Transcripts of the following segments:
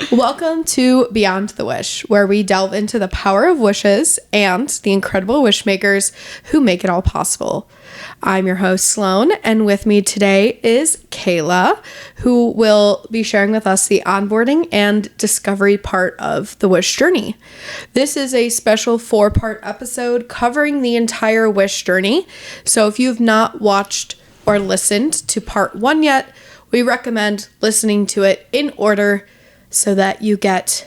Welcome to Beyond the Wish, where we delve into the power of wishes and the incredible wish makers who make it all possible. I'm your host, Sloan, and with me today is Kayla, who will be sharing with us the onboarding and discovery part of the wish journey. This is a special 4-part episode covering the entire wish journey. So if you've not watched or listened to part 1 yet, we recommend listening to it in order so that you get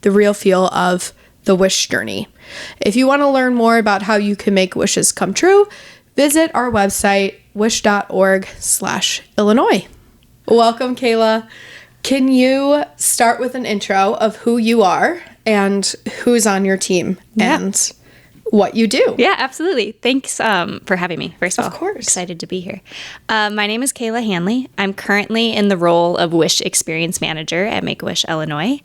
the real feel of the wish journey. If you want to learn more about how you can make wishes come true, visit our website, wish.org/Illinois. Welcome, Kayla. Can you start with an intro of who you are and who's on your team and what you do? Yeah, absolutely. Thanks for having me, first of all. Of course. Excited to be here. My name is Kayla Hanley. I'm currently in the role of Wish Experience Manager at Make-A-Wish, Illinois.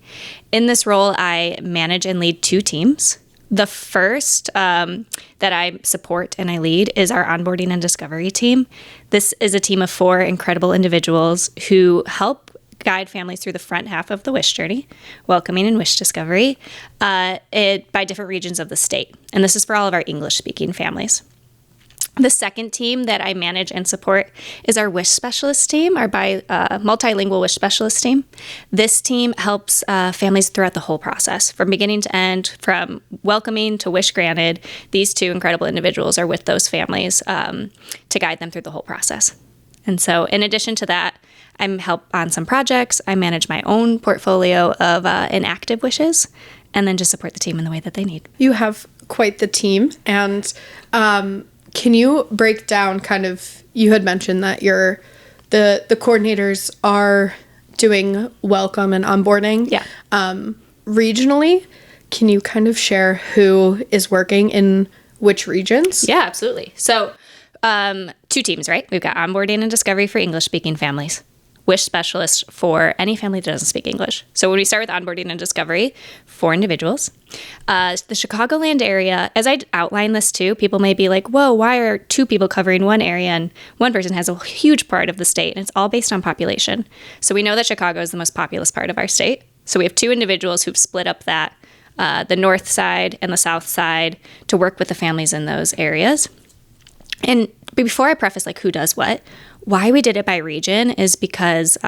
In this role, I manage and lead 2 teams. The first that I support and I lead is our Onboarding and Discovery team. This is a team of 4 incredible individuals who help guide families through the front half of the wish journey, welcoming and wish discovery, by different regions of the state. And this is for all of our English-speaking families. The second team that I manage and support is our wish specialist team, our multilingual wish specialist team. This team helps families throughout the whole process, from beginning to end, from welcoming to wish granted. These 2 incredible individuals are with those families to guide them through the whole process. And so in addition to that, I'm help on some projects. I manage my own portfolio of inactive wishes, and then just support the team in the way that they need. You have quite the team. And can you break down kind of, you had mentioned that the coordinators are doing welcome and onboarding. Yeah. Regionally, can you kind of share who is working in which regions? Yeah, absolutely. So 2 teams, right? We've got onboarding and discovery for English-speaking families. Wish specialist for any family that doesn't speak English. So when we start with onboarding and discovery, 4 individuals. The Chicagoland area, as I outline this too, people may be like, whoa, why are 2 people covering one area and one person has a huge part of the state? And it's all based on population. So we know that Chicago is the most populous part of our state. So we have 2 individuals who've split up that, the north side and the south side, to work with the families in those areas. And before I preface like who does what, why we did it by region is because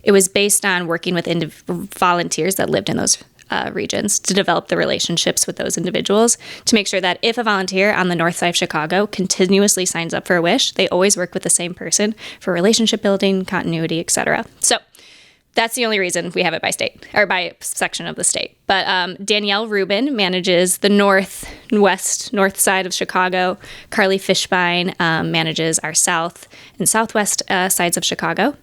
it was based on working with volunteers that lived in those regions to develop the relationships with those individuals, to make sure that if a volunteer on the north side of Chicago continuously signs up for a wish, they always work with the same person for relationship building, continuity, etc. So that's the only reason we have it by state, or by section of the state. But Danielle Rubin manages the north side of Chicago. Carly Fishbein manages our south and southwest sides of Chicago.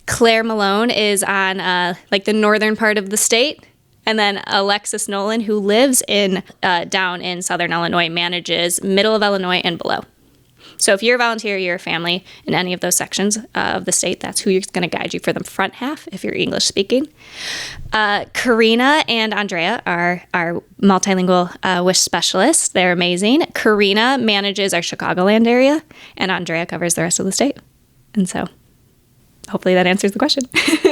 Claire Malone is on the northern part of the state. And then Alexis Nolan, who lives down in southern Illinois, manages middle of Illinois and below. So if you're a volunteer, you're a family in any of those sections of the state, that's who you're going to guide you for the front half if you're English speaking. Karina and Andrea are our multilingual wish specialists. They're amazing. Karina manages our Chicagoland area, and Andrea covers the rest of the state. And so hopefully that answers the question.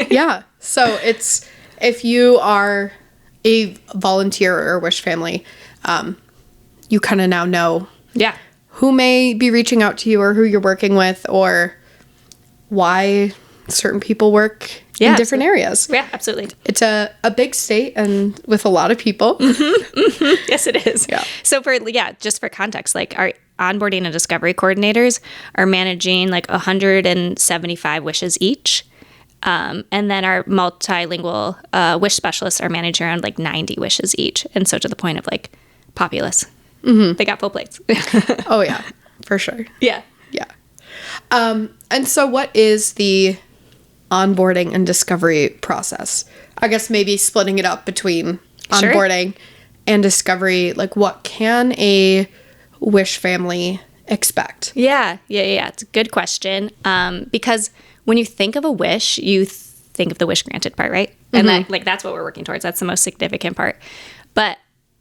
Yeah. So it's, if you are a volunteer or wish family, you kind of now know. Yeah. Who may be reaching out to you, or who you're working with, or why certain people work in different areas. Yeah, absolutely. It's a big state and with a lot of people. Mm-hmm, mm-hmm. Yes, it is. Yeah. So just for context, like our onboarding and discovery coordinators are managing like 175 wishes each. And then our multilingual wish specialists are managing around like 90 wishes each. And so to the point of like populace. Mm-hmm. They got full plates. Oh, yeah, for sure. Yeah. Yeah. And so what is the onboarding and discovery process? I guess maybe splitting it up between onboarding and discovery. Like, what can a wish family expect? Yeah. It's a good question. Because when you think of a wish, you think of the wish granted part, right? And that's what we're working towards. That's the most significant part. But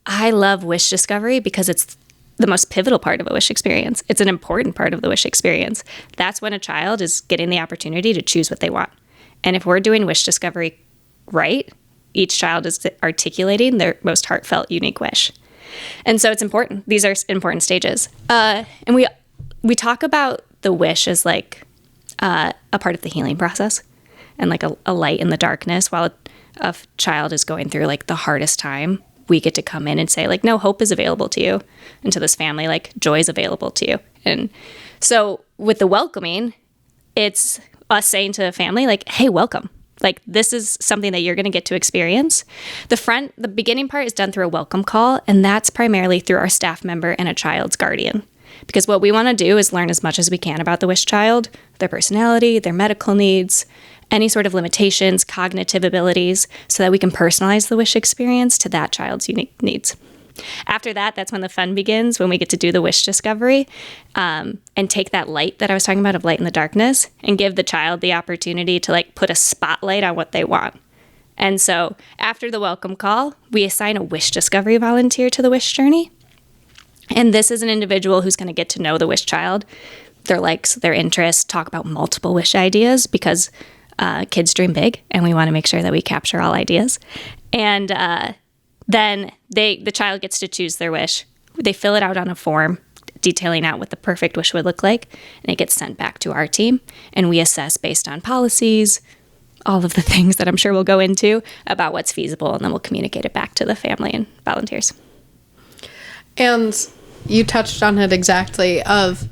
I love wish discovery because it's the most pivotal part of a wish experience. It's an important part of the wish experience. That's when a child is getting the opportunity to choose what they want. And if we're doing wish discovery right, each child is articulating their most heartfelt, unique wish. And so it's important. These are important stages. And we talk about the wish as like a part of the healing process and like a light in the darkness while a child is going through like the hardest time. We get to come in and say like, no, hope is available to you, and to this family, like joy is available to you. And so with the welcoming, it's us saying to the family like, hey, welcome. Like this is something that you're going to get to experience. The beginning part is done through a welcome call, and that's primarily through our staff member and a child's guardian. Because what we want to do is learn as much as we can about the wish child, their personality, their medical needs, any sort of limitations, cognitive abilities, so that we can personalize the wish experience to that child's unique needs. After that, that's when the fun begins, when we get to do the wish discovery and take that light that I was talking about of light in the darkness and give the child the opportunity to like put a spotlight on what they want. And so after the welcome call, we assign a wish discovery volunteer to the wish journey. And this is an individual who's going to get to know the wish child, their likes, their interests, talk about multiple wish ideas because kids dream big and we want to make sure that we capture all ideas. And then the child gets to choose their wish. They fill it out on a form detailing out what the perfect wish would look like, and it gets sent back to our team, and we assess based on policies, all of the things that I'm sure we'll go into about what's feasible, and then we'll communicate it back to the family and volunteers. And you touched on it exactly of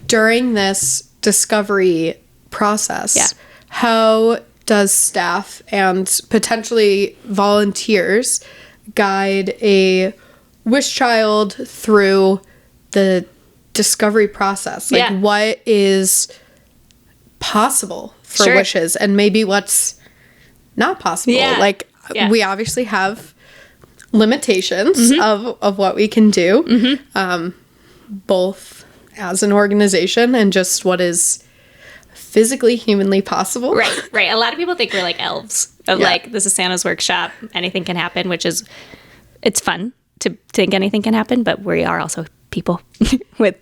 during this discovery process, how does staff and potentially volunteers guide a wish child through the discovery process? Like what is possible for wishes and maybe what's not possible? We obviously have limitations of what we can do, both as an organization and just what is physically, humanly possible. Right. A lot of people think we're like elves of like, this is Santa's workshop, anything can happen, which is, it's fun to think anything can happen, but we are also people with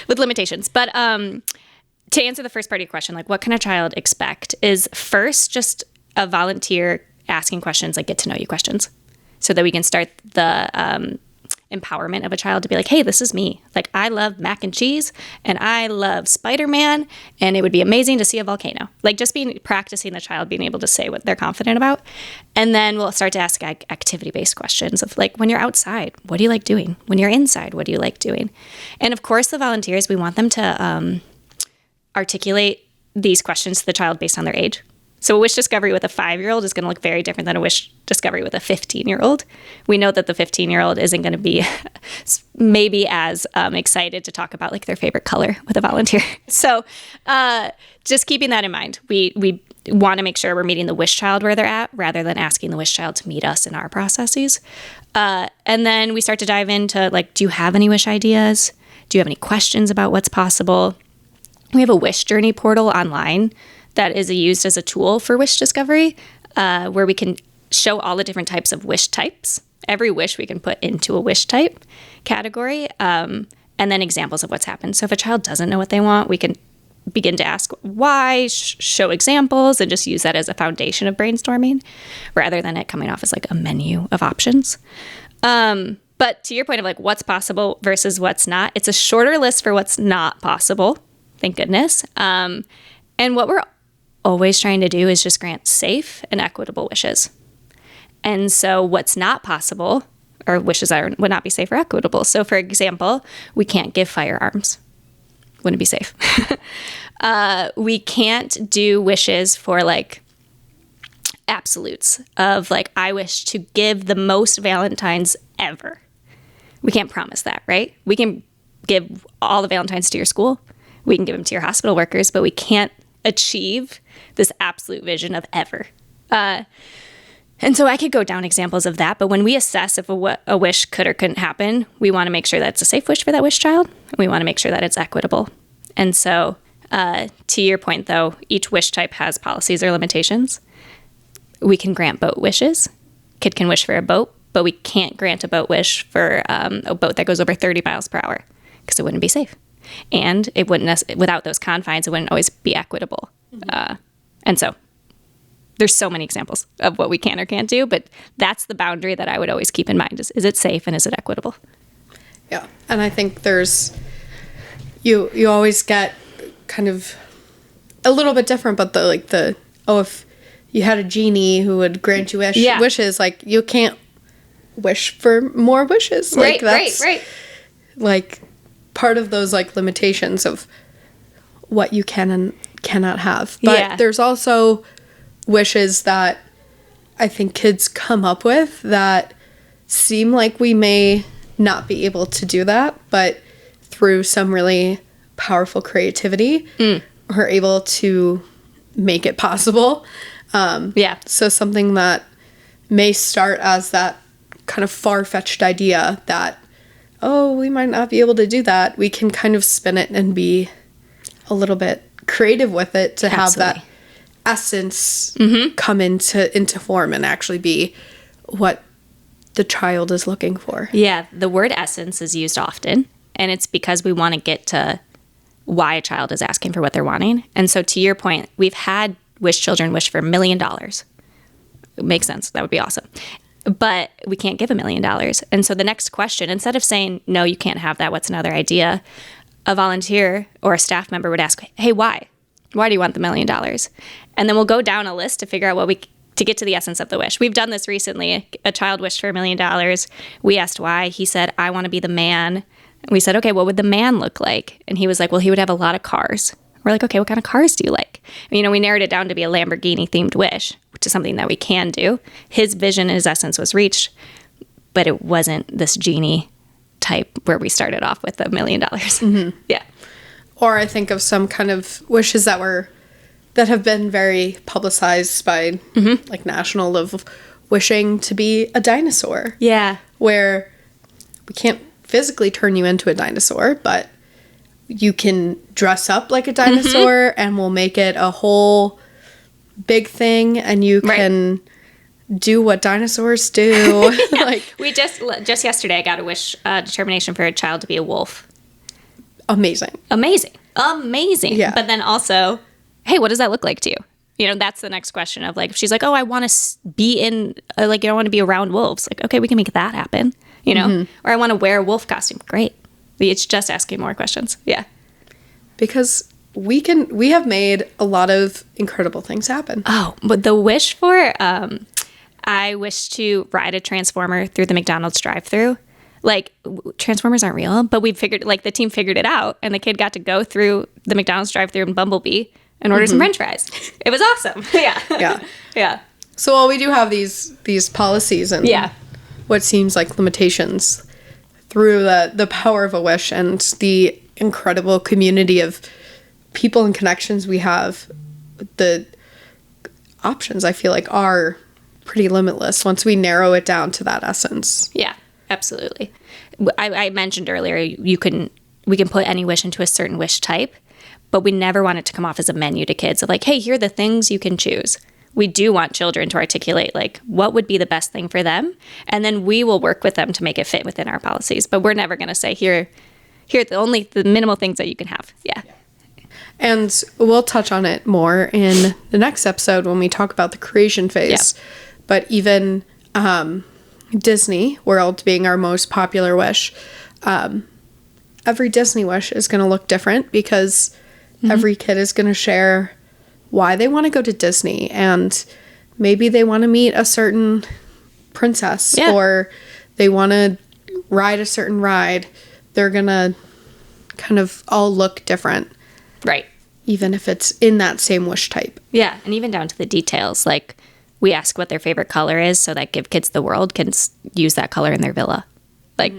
limitations. But to answer the first part of your question, like what can a child expect is first just a volunteer asking questions, like get to know you questions, so that we can start the empowerment of a child to be like, hey, this is me. Like I love mac and cheese and I love Spider-Man and it would be amazing to see a volcano. Like just practicing the child being able to say what they're confident about. And then we'll start to ask activity-based questions of like, when you're outside, what do you like doing? When you're inside, what do you like doing? And of course, the volunteers, we want them to articulate these questions to the child based on their age. So a wish discovery with a 5-year-old is going to look very different than a wish discovery with a 15-year-old. We know that the 15-year-old isn't going to be maybe as excited to talk about like their favorite color with a volunteer. So just keeping that in mind, we want to make sure we're meeting the wish child where they're at rather than asking the wish child to meet us in our processes. And then we start to dive into like, do you have any wish ideas? Do you have any questions about what's possible? We have a wish journey portal online that is used as a tool for wish discovery, where we can show all the different types of wish types. Every wish we can put into a wish type category, and then examples of what's happened. So if a child doesn't know what they want, we can begin to ask why, show examples, and just use that as a foundation of brainstorming, rather than it coming off as like a menu of options. But to your point of like what's possible versus what's not, it's a shorter list for what's not possible, thank goodness. And what we're always trying to do is just grant safe and equitable wishes. And so what's not possible are wishes that would not be safe or equitable. So for example, we can't give firearms. Wouldn't be safe. We can't do wishes for like absolutes of like, I wish to give the most Valentines ever. We can't promise that, right? We can give all the Valentines to your school. We can give them to your hospital workers, but we can't achieve this absolute vision of ever. And so I could go down examples of that, but when we assess if a wish could or couldn't happen, we want to make sure that it's a safe wish for that wish child. And we want to make sure that it's equitable. And so to your point, though, each wish type has policies or limitations. We can grant boat wishes. Kid can wish for a boat, but we can't grant a boat wish for a boat that goes over 30 miles per hour because it wouldn't be safe. And it wouldn't, without those confines, it wouldn't always be equitable. And so There's so many examples of what we can or can't do, but that's the boundary that I would always keep in mind is it safe and is it equitable? Yeah. And I think there's, you always get kind of a little bit different, but if you had a genie who would grant you wishes, like you can't wish for more wishes. Like that's right. like part of those like limitations of what you can and cannot have. But there's also wishes that I think kids come up with that seem like we may not be able to do that, but through some really powerful creativity, we're able to make it possible. So something that may start as that kind of far-fetched idea that, oh, we might not be able to do that, we can kind of spin it and be a little bit creative with it to have that essence come into form and actually be what the child is looking for. Yeah, the word essence is used often, and it's because we want to get to why a child is asking for what they're wanting. And so to your point, we've had children wish for $1 million. It makes sense. That would be awesome. But we can't give $1 million. And so the next question, instead of saying, no, you can't have that, what's another idea? A volunteer or a staff member would ask, hey, why? Why do you want the $1 million? And then we'll go down a list to figure out to get to the essence of the wish. We've done this recently. A child wished for $1 million. We asked why. He said, I want to be the man. And we said, okay, what would the man look like? And he was like, well, he would have a lot of cars. We're like, okay, what kind of cars do you like? We narrowed it down to be a Lamborghini themed wish, which is something that we can do. His vision, his essence was reached, but it wasn't this genie type where we started off with $1 million. Mm-hmm. Yeah. Or I think of some kind of wishes that have been very publicized by like national of wishing to be a dinosaur. Yeah. Where we can't physically turn you into a dinosaur, but you can dress up like a dinosaur and we'll make it a whole big thing and you can do what dinosaurs do. Like we just yesterday I got a wish determination for a child to be a wolf. Amazing. Yeah. But then also, hey, what does that look like to you? That's the next question of like, if she's like, oh, I want to be in, I want to be around wolves. Like, okay, we can make that happen, or I want to wear a wolf costume. Great. It's just asking more questions. Yeah. Because we have made a lot of incredible things happen. Oh, but the wish for, I wish to ride a Transformer through the McDonald's drive-thru. Like, Transformers aren't real, but the team figured it out, and the kid got to go through the McDonald's drive-thru in Bumblebee and order some French fries. It was awesome. Yeah. Yeah. Yeah. So while we do have these policies and what seems like limitations, through the power of a wish and the incredible community of people and connections we have, the options I feel like are pretty limitless once we narrow it down to that essence. Yeah, absolutely. I mentioned earlier we can put any wish into a certain wish type, but we never want it to come off as a menu to kids of like, hey, here are the things you can choose. We do want children to articulate like what would be the best thing for them, and then we will work with them to make it fit within our policies. But we're never going to say here are the minimal things that you can have. Yeah. And we'll touch on it more in the next episode when we talk about the creation phase. Yeah. But even Disney World being our most popular wish, every Disney wish is going to look different because every kid is going to share why they want to go to Disney, and maybe they want to meet a certain princess or they want to ride a certain ride. They're going to kind of all look different. Right. Even if it's in that same wish type. Yeah. And even down to the details. Like, we ask what their favorite color is so that Give Kids the World can use that color in their villa. Like,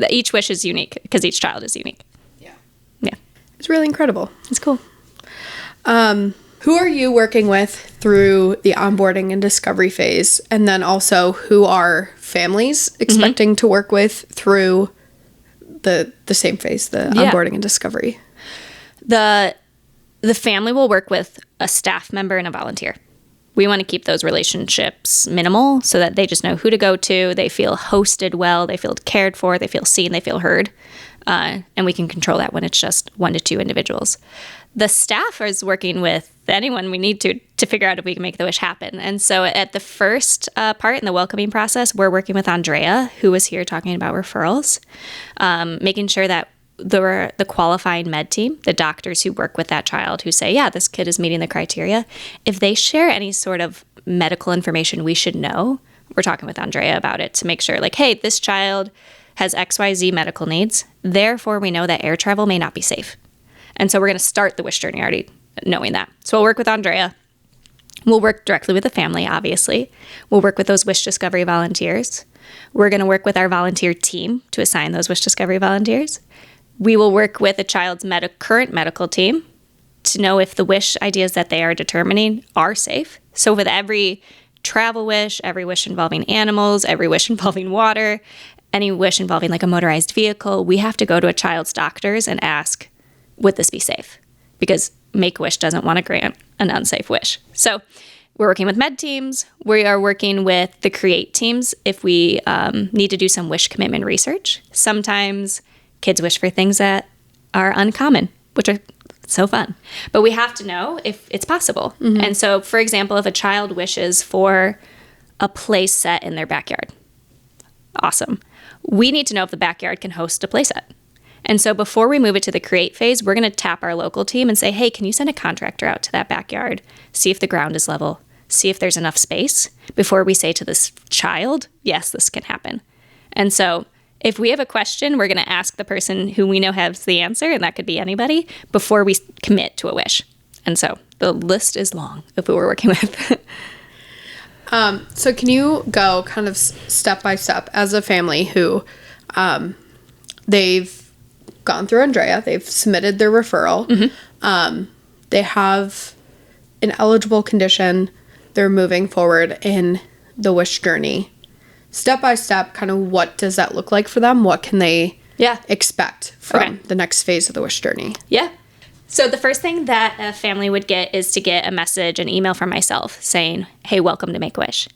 each wish is unique because each child is unique. Yeah. Yeah. It's really incredible. It's cool. Who are you working with through the onboarding and discovery phase? And then also, who are families expecting to work with through the same phase, the onboarding and discovery? The family will work with a staff member and a volunteer. We want to keep those relationships minimal so that they just know who to go to. They feel hosted well. They feel cared for. They feel seen. They feel heard. And we can control that when it's just 1 to 2 individuals. The staff is working with anyone we need to figure out if we can make the wish happen. And so at the first part in the welcoming process, we're working with Andrea, who was here talking about referrals, making sure that the qualifying med team, the doctors who work with that child who say, yeah, this kid is meeting the criteria, if they share any sort of medical information we should know, we're talking with Andrea about it to make sure, like, hey, this child has XYZ medical needs. Therefore, we know that air travel may not be safe. And so we're going to start the wish journey already knowing that. So we'll work with Andrea. We'll work directly with the family, obviously. We'll work with those wish discovery volunteers. We're going to work with our volunteer team to assign those wish discovery volunteers. We will work with a child's current medical team to know if the wish ideas that they are determining are safe. So with every travel wish, every wish involving animals, every wish involving water, any wish involving like a motorized vehicle, we have to go to a child's doctors and ask, would this be safe? Because Make-A-Wish doesn't want to grant an unsafe wish. So we're working with med teams. We are working with the create teams if we need to do some wish commitment research. Sometimes kids wish for things that are uncommon, which are so fun. But we have to know if it's possible. Mm-hmm. And so, for example, if a child wishes for a play set in their backyard, awesome. We need to know if the backyard can host a play set. And so before we move it to the create phase, we're going to tap our local team and say, hey, can you send a contractor out to that backyard, see if the ground is level, see if there's enough space before we say to this child, yes, this can happen. And so if we have a question, we're going to ask the person who we know has the answer, and that could be anybody, before we commit to a wish. And so the list is long of who we're working with. So can you go kind of step by step as a family who they've gone through Andrea, they've submitted their referral, mm-hmm. They have an eligible condition, they're moving forward in the wish journey. Step by step, kind of what does that look like for them? What can they expect from the next phase of the wish journey? Yeah. So the first thing that a family would get is to get a message, an email from myself saying, hey, welcome to Make-A-Wish.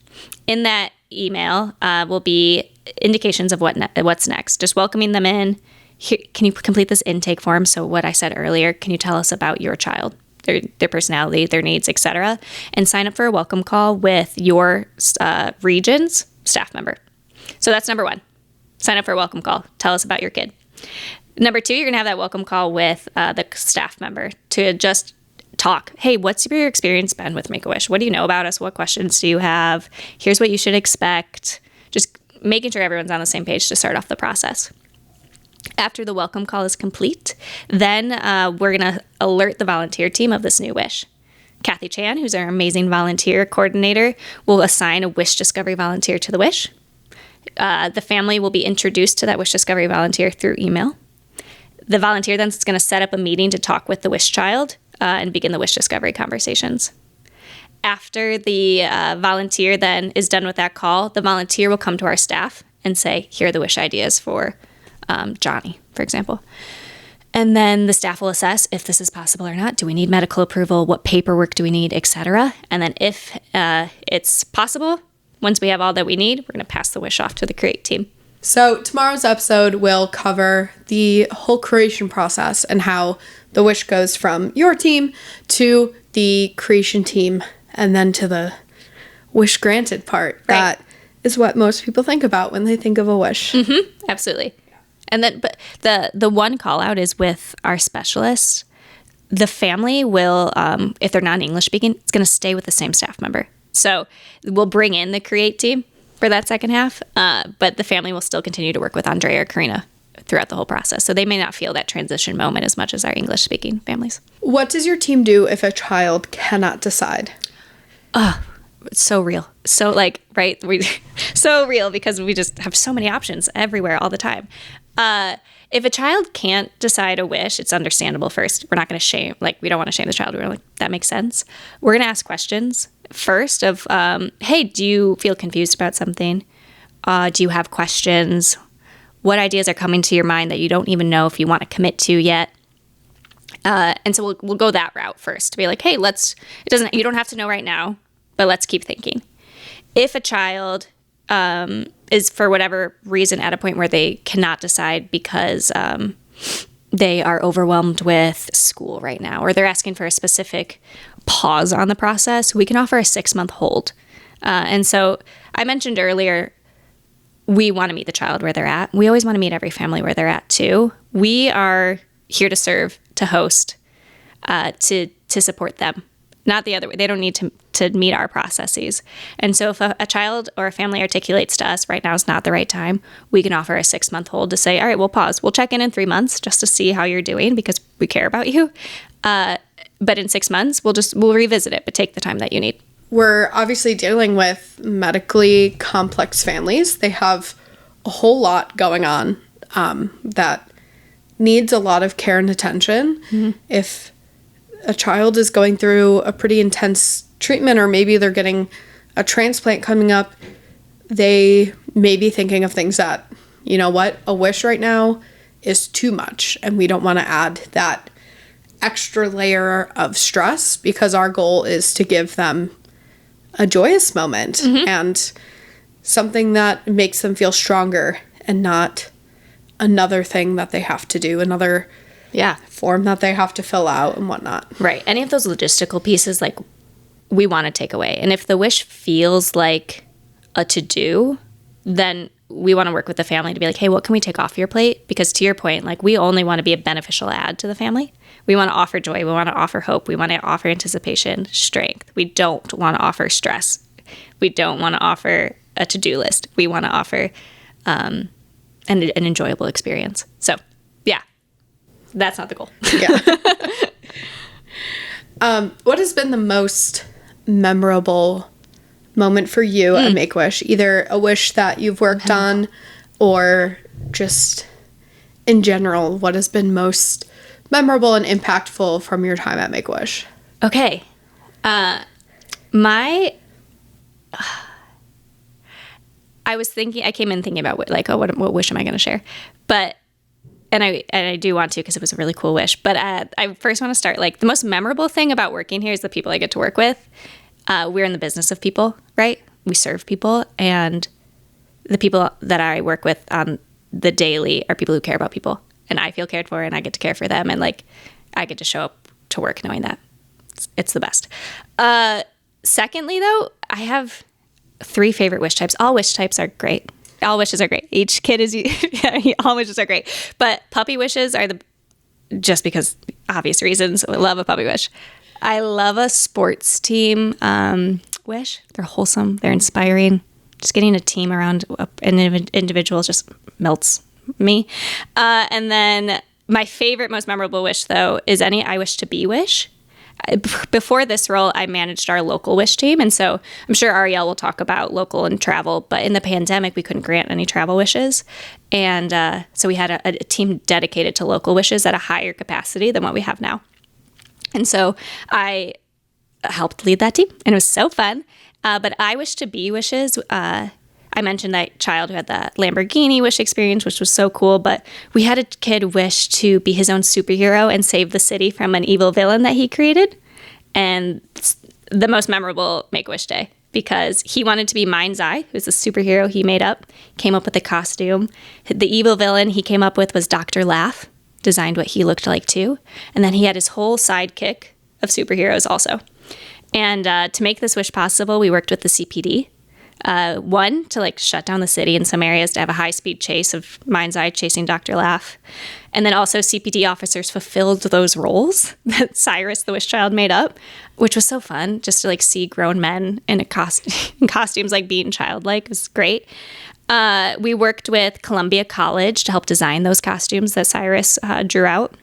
In that email will be indications of what's next, just welcoming them in. Here, can you complete this intake form? So what I said earlier, can you tell us about your child, their personality, their needs, etc., and sign up for a welcome call with your region's staff member. So that's number one. Sign up for a welcome call. Tell us about your kid. Number two, you're going to have that welcome call with the staff member to just talk. Hey, what's your experience been with Make-A-Wish? What do you know about us? What questions do you have? Here's what you should expect. Just making sure everyone's on the same page to start off the process. After the welcome call is complete, then we're going to alert the volunteer team of this new wish. Kathy Chan, who's our amazing volunteer coordinator, will assign a wish discovery volunteer to the wish. The family will be introduced to that wish discovery volunteer through email. The volunteer then is going to set up a meeting to talk with the wish child and begin the wish discovery conversations. After the volunteer then is done with that call, the volunteer will come to our staff and say, here are the wish ideas for Johnny, for example. And then the staff will assess if this is possible or not. Do we need medical approval? What paperwork do we need, etc.? And then if it's possible, once we have all that we need, we're going to pass the wish off to the create team. So tomorrow's episode will cover the whole creation process and how the wish goes from your team to the creation team and then to the wish granted part. Right. That is what most people think about when they think of a wish. Mm-hmm. Absolutely. And then, but the one call out is with our specialist. The family will, if they're not English speaking, it's going to stay with the same staff member. So we'll bring in the create team for that second half, but the family will still continue to work with Andrea or Karina throughout the whole process. So they may not feel that transition moment as much as our English speaking families. What does your team do if a child cannot decide? It's so real. So so real because we just have so many options everywhere all the time. If a child can't decide a wish, it's understandable first. We're not going to shame, we don't want to shame the child. We're like, that makes sense. We're going to ask questions first of, hey, do you feel confused about something? Do you have questions? What ideas are coming to your mind that you don't even know if you want to commit to yet? And so we'll go that route first to be like, hey, you don't have to know right now, but let's keep thinking. If a child is for whatever reason at a point where they cannot decide because they are overwhelmed with school right now, or they're asking for a specific pause on the process, we can offer a 6-month hold. And so I mentioned earlier, we want to meet the child where they're at. We always want to meet every family where they're at too. We are here to serve, to host, to support them, not the other way. They don't need to meet our processes. And so if a child or a family articulates to us, right now is not the right time, we can offer a 6-month hold to say, all right, we'll pause. We'll check in 3 months just to see how you're doing because we care about you. But in 6 months, we'll revisit it, but take the time that you need. We're obviously dealing with medically complex families. They have a whole lot going on that needs a lot of care and attention. Mm-hmm. If a child is going through a pretty intense treatment, or maybe they're getting a transplant coming up, they may be thinking of things that, you know what, a wish right now is too much, and we don't want to add that extra layer of stress because our goal is to give them a joyous moment and something that makes them feel stronger and not another thing that they have to do, another form that they have to fill out and whatnot. Right. Any of those logistical pieces, like, we want to take away. And if the wish feels like a to-do, then we want to work with the family to be like, hey, what can we take off your plate? Because to your point, like, we only want to be a beneficial add to the family. We want to offer joy. We want to offer hope. We want to offer anticipation, strength. We don't want to offer stress. We don't want to offer a to-do list. We want to offer an enjoyable experience. So, yeah, that's not the goal. Yeah. What has been the most memorable moment for you at Make-A-Wish? Either a wish that you've worked on or just in general, what has been most memorable and impactful from your time at Make-A-Wish? Okay. I came in thinking about what wish am I going to share? And I do want to because it was a really cool wish. But I first want to start, like, the most memorable thing about working here is the people I get to work with. We're in the business of people, right? We serve people, and the people that I work with on the daily are people who care about people, and I feel cared for, and I get to care for them, and, like, I get to show up to work knowing that. It's the best. Secondly, though, I have 3 favorite wish types. All wish types are great. All wishes are great. Each kid is, all wishes are great. But puppy wishes are just because obvious reasons. I love a puppy wish. I love a sports team wish. They're wholesome. They're inspiring. Just getting a team around an individual just melts me. And then my favorite, most memorable wish, though, is any I wish to be wish. Before this role, I managed our local wish team. And so I'm sure Ariel will talk about local and travel. But in the pandemic, we couldn't grant any travel wishes. And so we had a team dedicated to local wishes at a higher capacity than what we have now. And so I helped lead that team, and it was so fun. But I wish to be wishes. I mentioned that child who had the Lamborghini wish experience, which was so cool. But we had a kid wish to be his own superhero and save the city from an evil villain that he created. And it's the most memorable Make-A-Wish day because he wanted to be Mind's Eye, who's a superhero he made up, came up with a costume. The evil villain he came up with was Dr. Laugh, designed what he looked like too. And then he had his whole sidekick of superheroes also. And to make this wish possible, we worked with the CPD. One, to, like, shut down the city in some areas to have a high-speed chase of Mind's Eye chasing Dr. Laugh. And then also CPD officers fulfilled those roles that Cyrus, the wish child, made up, which was so fun just to, like, see grown men in costumes, like, being childlike. It was great. We worked with Columbia College to help design those costumes that Cyrus drew out.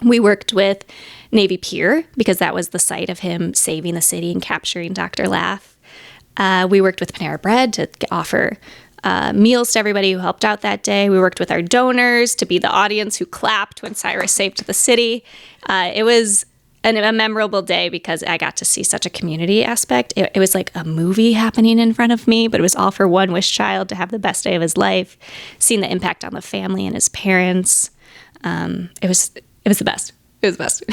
We worked with Navy Pier because that was the site of him saving the city and capturing Dr. Laugh. We worked with Panera Bread to offer meals to everybody who helped out that day. We worked with our donors to be the audience who clapped when Cyrus saved the city. It was a memorable day because I got to see such a community aspect. It was like a movie happening in front of me, but it was all for one wish child to have the best day of his life, seeing the impact on the family and his parents. It was the best. It was the best.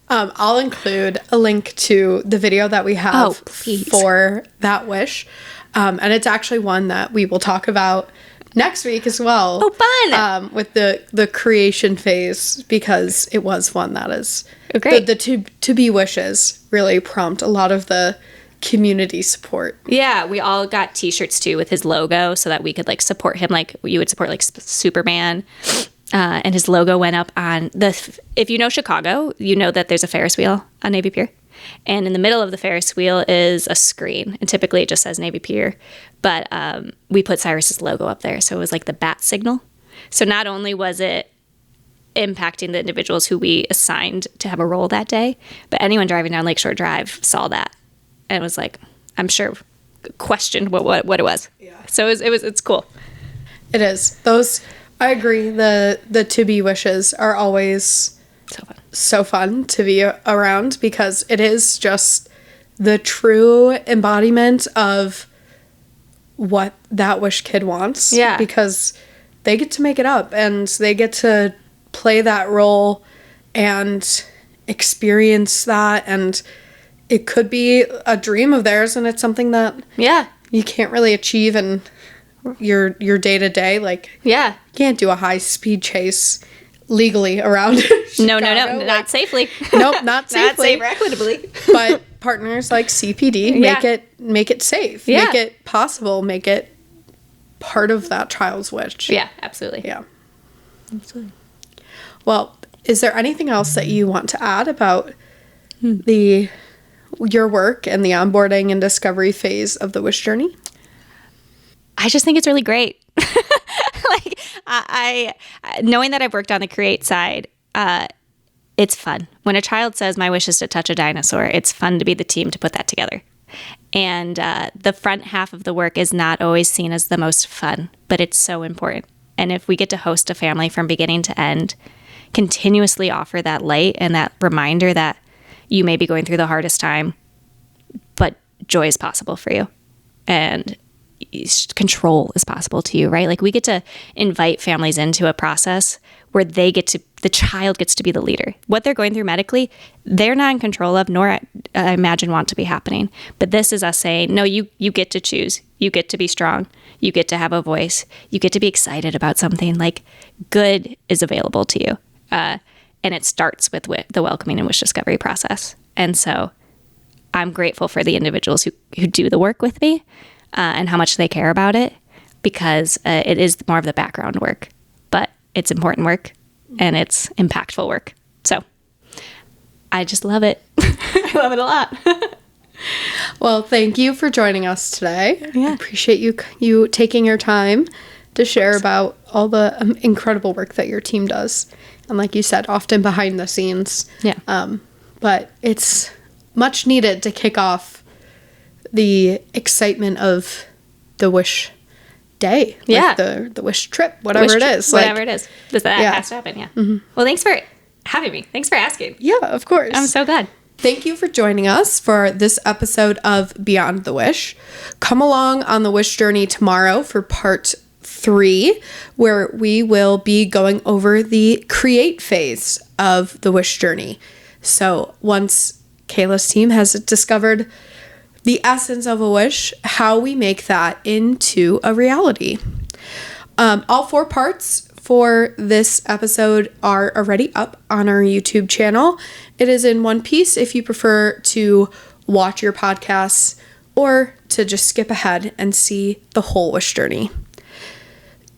I'll include a link to the video that we have for that wish. And it's actually one that we will talk about next week as well. Oh, fun! With the creation phase, because it was one that is great. The to be wishes really prompt a lot of the community support. Yeah, we all got t-shirts too with his logo so that we could like support him like you would support like Superman. And his logo went up on if you know Chicago, you know that there's a Ferris wheel on Navy Pier. And in the middle of the Ferris wheel is a screen. And typically it just says Navy Pier. But we put Cyrus's logo up there. So it was like the bat signal. So not only was it impacting the individuals who we assigned to have a role that day, but anyone driving down Lakeshore Drive saw that and was like, I'm sure, questioned what it was. Yeah. So it's cool. It is. Those, I agree. The to be wishes are always so fun to be around, because it is just the true embodiment of what that wish kid wants. Yeah. Because they get to make it up and they get to play that role and experience that, and it could be a dream of theirs, and it's something that you can't really achieve in your day-to-day. Like, you can't do a high-speed chase legally around No, Chicago. not safely. Nope, not safely. Not safe or equitably. But partners like CPD make it safe, make it possible, make it part of that child's wish. Yeah, absolutely. Yeah. Absolutely. Well, is there anything else that you want to add about your work and the onboarding and discovery phase of the wish journey? I just think it's really great. Like, I knowing that I've worked on the create side, it's fun. When a child says, my wish is to touch a dinosaur, it's fun to be the team to put that together. And the front half of the work is not always seen as the most fun, but it's so important. And if we get to host a family from beginning to end, continuously offer that light and that reminder that you may be going through the hardest time, but joy is possible for you. And control is possible to you, right? Like, we get to invite families into a process where the child gets to be the leader. What they're going through medically, they're not in control of, nor I imagine want to be happening. But this is us saying, no, you get to choose. You get to be strong. You get to have a voice. You get to be excited about something. Like, good is available to you. And it starts with the welcoming and wish discovery process. And so I'm grateful for the individuals who do the work with me, and how much they care about it, because it is more of the background work, but it's important work and it's impactful work. So I just love it. I love it a lot. Well, thank you for joining us today. Yeah. I appreciate you taking your time to share about all the incredible work that your team does. And like you said, often behind the scenes. Yeah. But it's much needed to kick off the excitement of the wish day. Like the wish trip, whatever it is. Whatever it is. That has to happen, yeah. Mm-hmm. Well, thanks for having me. Thanks for asking. Yeah, of course. I'm so glad. Thank you for joining us for this episode of Beyond the Wish. Come along on the wish journey tomorrow for part 3, where we will be going over the create phase of the wish journey. So once Kayla's team has discovered the essence of a wish, how we make that into a reality. All 4 parts for this episode are already up on our YouTube channel. It is in one piece if you prefer to watch your podcasts or to just skip ahead and see the whole wish journey.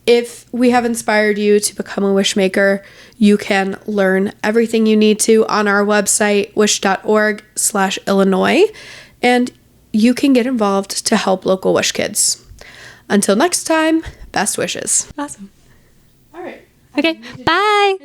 If we have inspired you to become a wish maker, you can learn everything you need to on our website, wish.org/Illinois, and you can get involved to help local wish kids. Until next time, best wishes. Awesome. All right. Okay, bye.